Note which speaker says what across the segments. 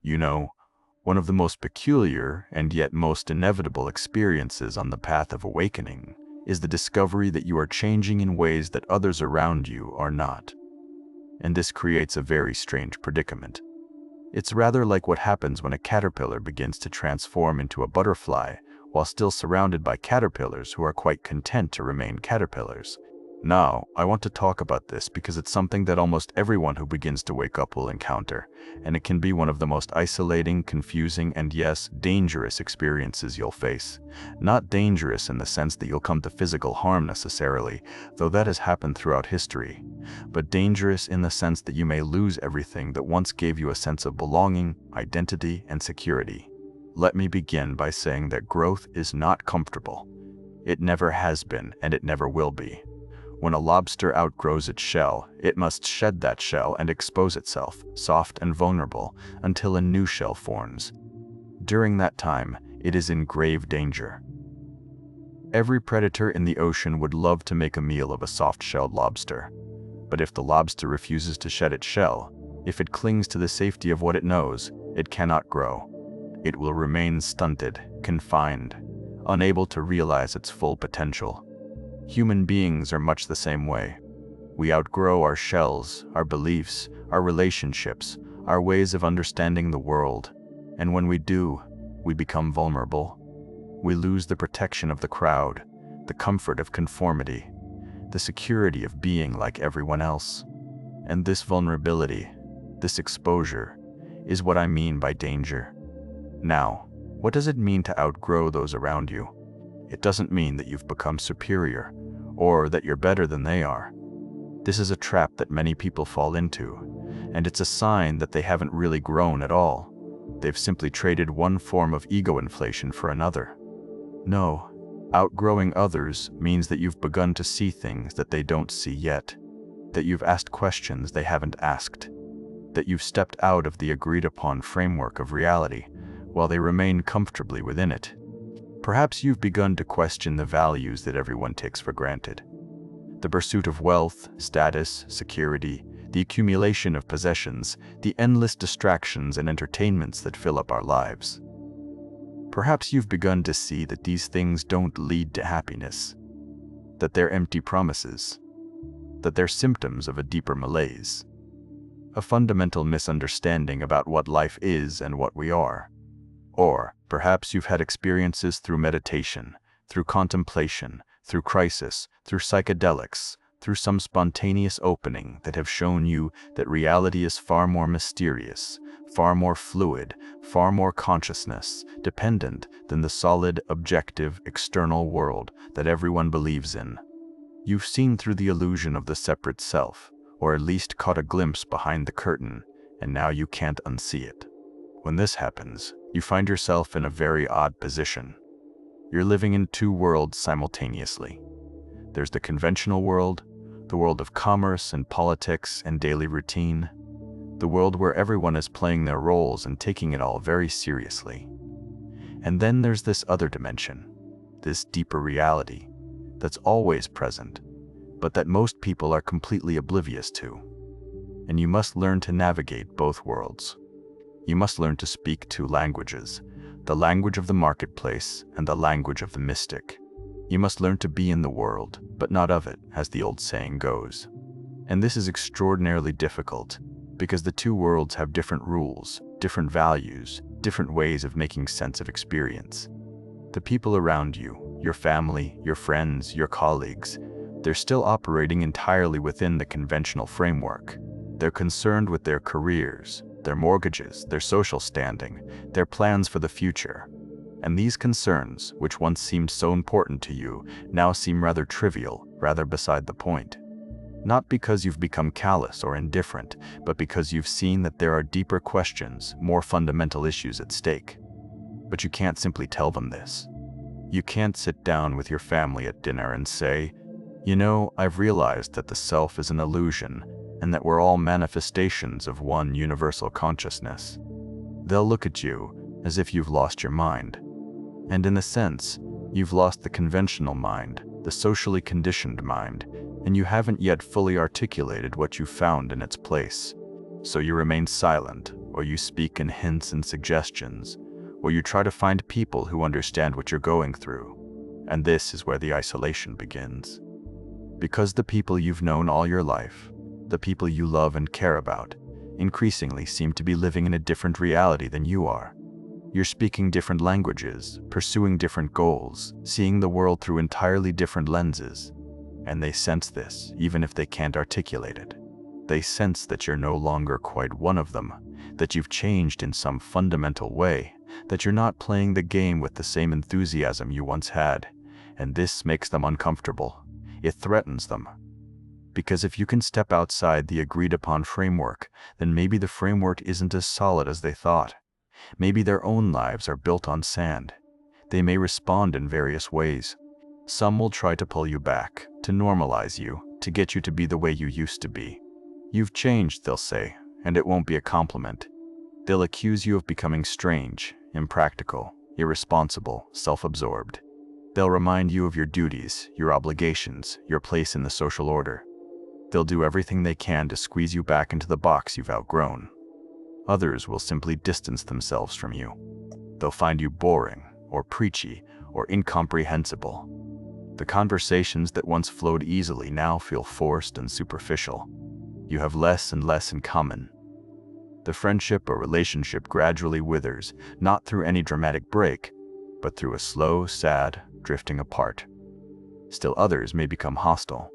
Speaker 1: You know, one of the most peculiar and yet most inevitable experiences on the path of awakening is the discovery that you are changing in ways that others around you are not. And this creates a very strange predicament. It's rather like what happens when a caterpillar begins to transform into a butterfly while still surrounded by caterpillars who are quite content to remain caterpillars. Now, I want to talk about this because it's something that almost everyone who begins to wake up will encounter, and it can be one of the most isolating, confusing, and yes, dangerous experiences you'll face. Not dangerous in the sense that you'll come to physical harm necessarily, though that has happened throughout history, but dangerous in the sense that you may lose everything that once gave you a sense of belonging, identity, and security. Let me begin by saying that growth is not comfortable. It never has been, and it never will be. When a lobster outgrows its shell, it must shed that shell and expose itself, soft and vulnerable, until a new shell forms. During that time, it is in grave danger. Every predator in the ocean would love to make a meal of a soft-shelled lobster. But if the lobster refuses to shed its shell, if it clings to the safety of what it knows, it cannot grow. It will remain stunted, confined, unable to realize its full potential. Human beings are much the same way. We outgrow our shells, our beliefs, our relationships, our ways of understanding the world. And when we do, we become vulnerable. We lose the protection of the crowd, the comfort of conformity, the security of being like everyone else. And this vulnerability, this exposure, is what I mean by danger. Now, what does it mean to outgrow those around you? It doesn't mean that you've become superior, or that you're better than they are. This is a trap that many people fall into, and it's a sign that they haven't really grown at all. They've simply traded one form of ego inflation for another. No, outgrowing others means that you've begun to see things that they don't see yet, that you've asked questions they haven't asked, that you've stepped out of the agreed-upon framework of reality while they remain comfortably within it. Perhaps you've begun to question the values that everyone takes for granted. The pursuit of wealth, status, security, the accumulation of possessions, the endless distractions and entertainments that fill up our lives. Perhaps you've begun to see that these things don't lead to happiness, that they're empty promises, that they're symptoms of a deeper malaise, a fundamental misunderstanding about what life is and what we are. Or perhaps you've had experiences through meditation, through contemplation, through crisis, through psychedelics, through some spontaneous opening that have shown you that reality is far more mysterious, far more fluid, far more consciousness dependent than the solid, objective, external world that everyone believes in. You've seen through the illusion of the separate self, or at least caught a glimpse behind the curtain, and now you can't unsee it. When this happens, you find yourself in a very odd position. You're living in two worlds simultaneously. There's the conventional world, the world of commerce and politics and daily routine, the world where everyone is playing their roles and taking it all very seriously. And then there's this other dimension, this deeper reality, that's always present, but that most people are completely oblivious to. And you must learn to navigate both worlds. You must learn to speak two languages, the language of the marketplace and the language of the mystic. You must learn to be in the world, but not of it, as the old saying goes. And this is extraordinarily difficult, because the two worlds have different rules, different values, different ways of making sense of experience. The people around you, your family, your friends, your colleagues, they're still operating entirely within the conventional framework. They're concerned with their careers, their mortgages, their social standing, their plans for the future. And these concerns, which once seemed so important to you, now seem rather trivial, rather beside the point. Not because you've become callous or indifferent, but because you've seen that there are deeper questions, more fundamental issues at stake. But you can't simply tell them this. You can't sit down with your family at dinner and say, "You know, I've realized that the self is an illusion, and that we're all manifestations of one universal consciousness." They'll look at you as if you've lost your mind. And in a sense, you've lost the conventional mind, the socially conditioned mind, and you haven't yet fully articulated what you found in its place. So you remain silent, or you speak in hints and suggestions, or you try to find people who understand what you're going through. And this is where the isolation begins. Because the people you've known all your life, the people you love and care about, increasingly seem to be living in a different reality than you are. You're speaking different languages, pursuing different goals, seeing the world through entirely different lenses. And they sense this, even if they can't articulate it. They sense that you're no longer quite one of them, that you've changed in some fundamental way, that you're not playing the game with the same enthusiasm you once had. And this makes them uncomfortable. It threatens them. Because if you can step outside the agreed-upon framework, then maybe the framework isn't as solid as they thought. Maybe their own lives are built on sand. They may respond in various ways. Some will try to pull you back, to normalize you, to get you to be the way you used to be. You've changed, they'll say, and it won't be a compliment. They'll accuse you of becoming strange, impractical, irresponsible, self-absorbed. They'll remind you of your duties, your obligations, your place in the social order. They'll do everything they can to squeeze you back into the box you've outgrown. Others will simply distance themselves from you. They'll find you boring, or preachy, or incomprehensible. The conversations that once flowed easily now feel forced and superficial. You have less and less in common. The friendship or relationship gradually withers, not through any dramatic break, but through a slow, sad drifting apart. Still others may become hostile.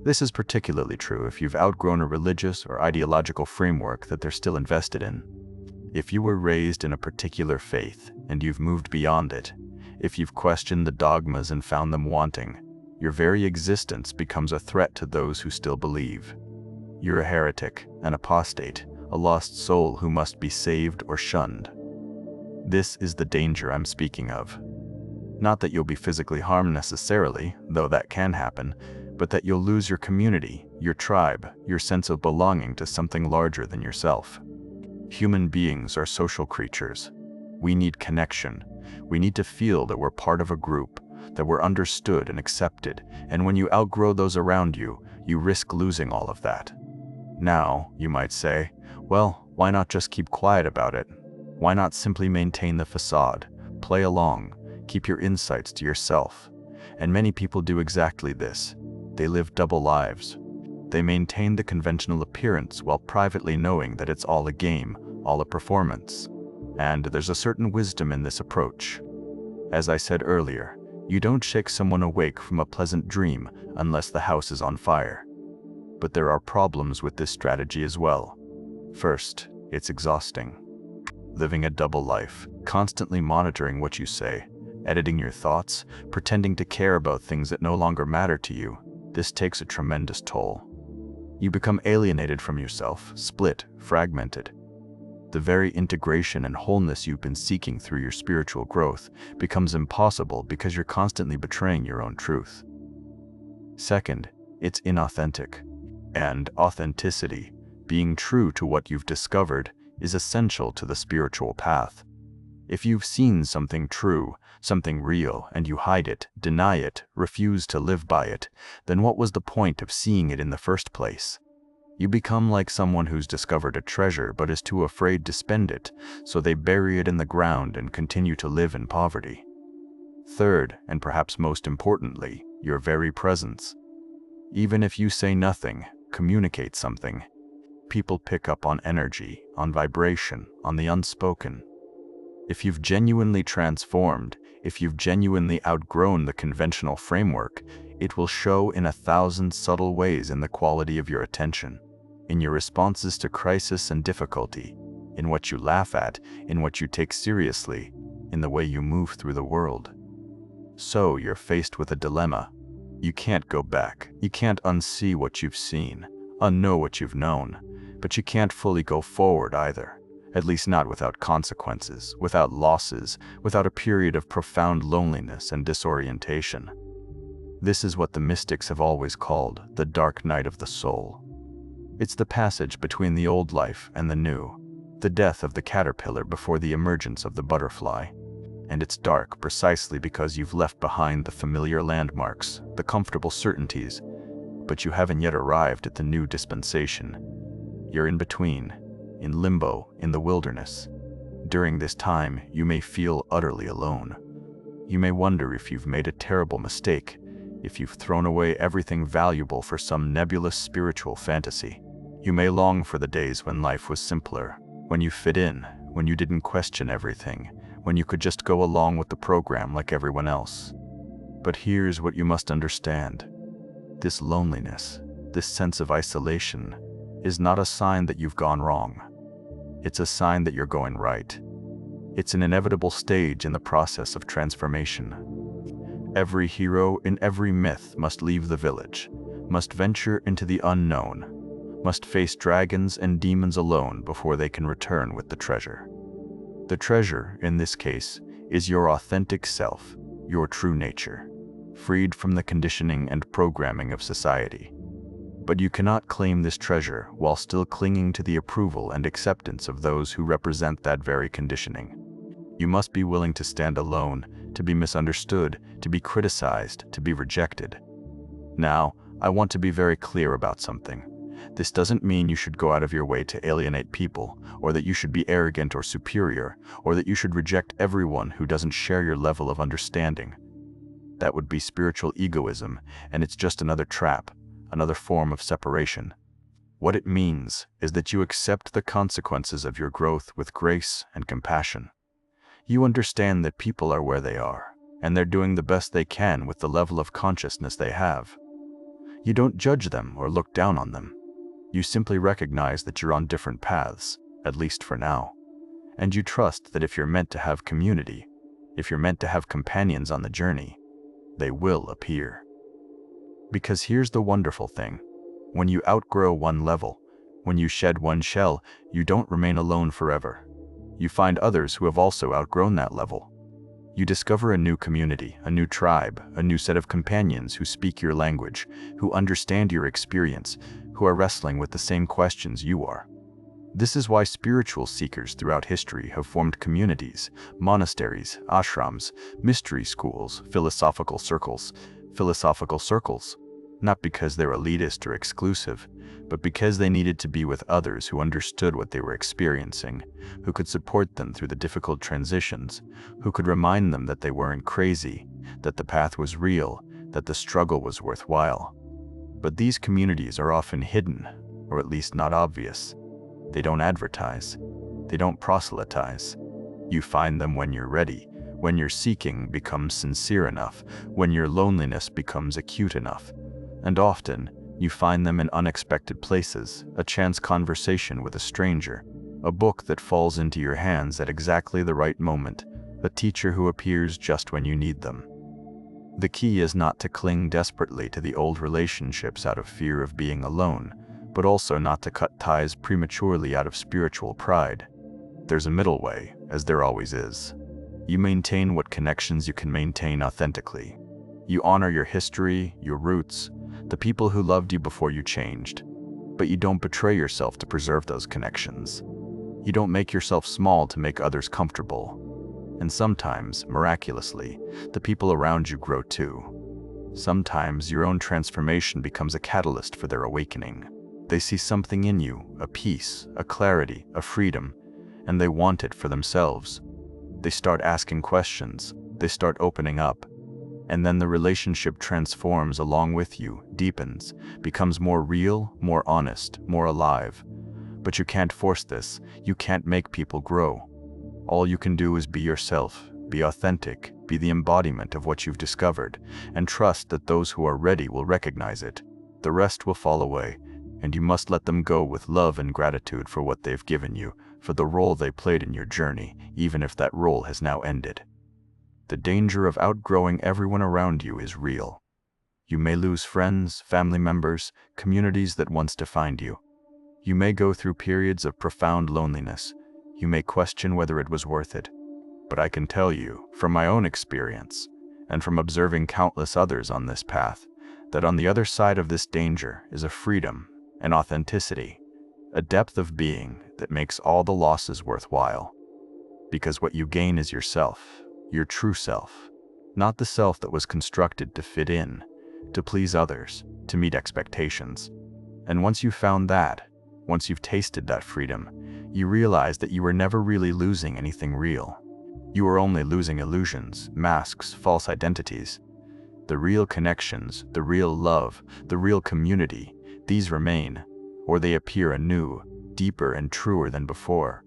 Speaker 1: This is particularly true if you've outgrown a religious or ideological framework that they're still invested in. If you were raised in a particular faith and you've moved beyond it, if you've questioned the dogmas and found them wanting, your very existence becomes a threat to those who still believe. You're a heretic, an apostate, a lost soul who must be saved or shunned. This is the danger I'm speaking of. Not that you'll be physically harmed necessarily, though that can happen, but that you'll lose your community, your tribe, your sense of belonging to something larger than yourself. Human beings are social creatures. We need connection. We need to feel that we're part of a group, that we're understood and accepted, and when you outgrow those around you, you risk losing all of that. Now, you might say, well, why not just keep quiet about it? Why not simply maintain the facade, play along, keep your insights to yourself? And many people do exactly this. They live double lives. They maintain the conventional appearance while privately knowing that it's all a game, all a performance. And there's a certain wisdom in this approach. As I said earlier, you don't shake someone awake from a pleasant dream unless the house is on fire. But there are problems with this strategy as well. First, it's exhausting. Living a double life, constantly monitoring what you say, editing your thoughts, pretending to care about things that no longer matter to you, this takes a tremendous toll. You become alienated from yourself, split, fragmented. The very integration and wholeness you've been seeking through your spiritual growth becomes impossible because you're constantly betraying your own truth. Second, it's inauthentic. And authenticity, being true to what you've discovered, is essential to the spiritual path. If you've seen something true, something real, and you hide it, deny it, refuse to live by it, then what was the point of seeing it in the first place? You become like someone who's discovered a treasure but is too afraid to spend it, so they bury it in the ground and continue to live in poverty. Third, and perhaps most importantly, your very presence. Even if you say nothing, communicate something, people pick up on energy, on vibration, on the unspoken. If you've genuinely transformed, if you've genuinely outgrown the conventional framework, it will show in 1,000 subtle ways in the quality of your attention, in your responses to crisis and difficulty, in what you laugh at, in what you take seriously, in the way you move through the world. So you're faced with a dilemma. You can't go back. You can't unsee what you've seen, unknow what you've known, but you can't fully go forward either. At least not without consequences, without losses, without a period of profound loneliness and disorientation. This is what the mystics have always called the dark night of the soul. It's the passage between the old life and the new, the death of the caterpillar before the emergence of the butterfly. And it's dark precisely because you've left behind the familiar landmarks, the comfortable certainties, but you haven't yet arrived at the new dispensation. You're in between. in limbo, in the wilderness. During this time, you may feel utterly alone. You may wonder if you've made a terrible mistake, if you've thrown away everything valuable for some nebulous spiritual fantasy. You may long for the days when life was simpler, when you fit in, when you didn't question everything, when you could just go along with the program like everyone else. But here's what you must understand. This loneliness, this sense of isolation, is not a sign that you've gone wrong. It's a sign that you're going right. It's an inevitable stage in the process of transformation. Every hero in every myth must leave the village, must venture into the unknown, must face dragons and demons alone before they can return with the treasure. The treasure, in this case, is your authentic self, your true nature, freed from the conditioning and programming of society. But you cannot claim this treasure while still clinging to the approval and acceptance of those who represent that very conditioning. You must be willing to stand alone, to be misunderstood, to be criticized, to be rejected. Now, I want to be very clear about something. This doesn't mean you should go out of your way to alienate people, or that you should be arrogant or superior, or that you should reject everyone who doesn't share your level of understanding. That would be spiritual egoism, and it's just another trap, another form of separation. What it means is that you accept the consequences of your growth with grace and compassion. You understand that people are where they are, and they're doing the best they can with the level of consciousness they have. You don't judge them or look down on them. You simply recognize that you're on different paths, at least for now. And you trust that if you're meant to have community, if you're meant to have companions on the journey, they will appear. Because here's the wonderful thing. When you outgrow one level, when you shed one shell, you don't remain alone forever. You find others who have also outgrown that level. You discover a new community, a new tribe, a new set of companions who speak your language, who understand your experience, who are wrestling with the same questions you are. This is why spiritual seekers throughout history have formed communities, monasteries, ashrams, mystery schools, philosophical circles, not because they're elitist or exclusive, but because they needed to be with others who understood what they were experiencing, who could support them through the difficult transitions, who could remind them that they weren't crazy, that the path was real, that the struggle was worthwhile. But these communities are often hidden, or at least not obvious. They don't advertise. They don't proselytize. You find them when you're ready, when your seeking becomes sincere enough, when your loneliness becomes acute enough. And often, you find them in unexpected places, a chance conversation with a stranger, a book that falls into your hands at exactly the right moment, a teacher who appears just when you need them. The key is not to cling desperately to the old relationships out of fear of being alone, but also not to cut ties prematurely out of spiritual pride. There's a middle way, as there always is. You maintain what connections you can maintain authentically. You honor your history, your roots, the people who loved you before you changed. But you don't betray yourself to preserve those connections. You don't make yourself small to make others comfortable. And sometimes, miraculously, the people around you grow too. Sometimes your own transformation becomes a catalyst for their awakening. They see something in you, a peace, a clarity, a freedom, and they want it for themselves. They start asking questions, they start opening up, and then the relationship transforms along with you, deepens, becomes more real, more honest, more alive. But you can't force this, you can't make people grow. All you can do is be yourself, be authentic, be the embodiment of what you've discovered, and trust that those who are ready will recognize it. The rest will fall away, and you must let them go with love and gratitude for what they've given you, for the role they played in your journey, even if that role has now ended. The danger of outgrowing everyone around you is real. You may lose friends, family members, communities that once defined you. You may go through periods of profound loneliness. You may question whether it was worth it. But I can tell you, from my own experience, and from observing countless others on this path, that on the other side of this danger is a freedom, an authenticity, a depth of being that makes all the losses worthwhile. Because what you gain is yourself, your true self, not the self that was constructed to fit in, to please others, to meet expectations. And once you've found that, Once you've tasted that freedom, you realize that you were never really losing anything real. You were only losing illusions, masks, false identities. The real connections, the real love, the real community, these remain, or they appear anew, deeper and truer than before.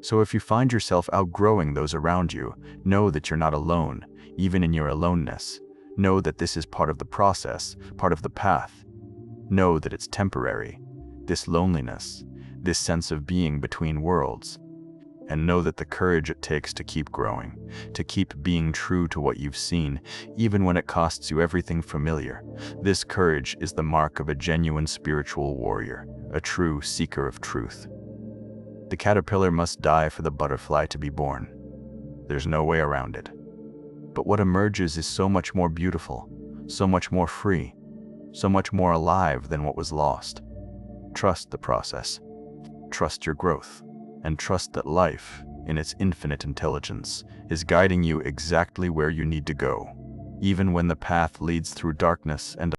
Speaker 1: So if you find yourself outgrowing those around you, know that you're not alone, even in your aloneness. Know that this is part of the process, part of the path. Know that it's temporary, this loneliness, this sense of being between worlds. And know that the courage it takes to keep growing, to keep being true to what you've seen, even when it costs you everything familiar, this courage is the mark of a genuine spiritual warrior, a true seeker of truth. The caterpillar must die for the butterfly to be born. There's no way around it. But what emerges is so much more beautiful, so much more free, so much more alive than what was lost. Trust the process. Trust your growth. And trust that life, in its infinite intelligence, is guiding you exactly where you need to go, even when the path leads through darkness and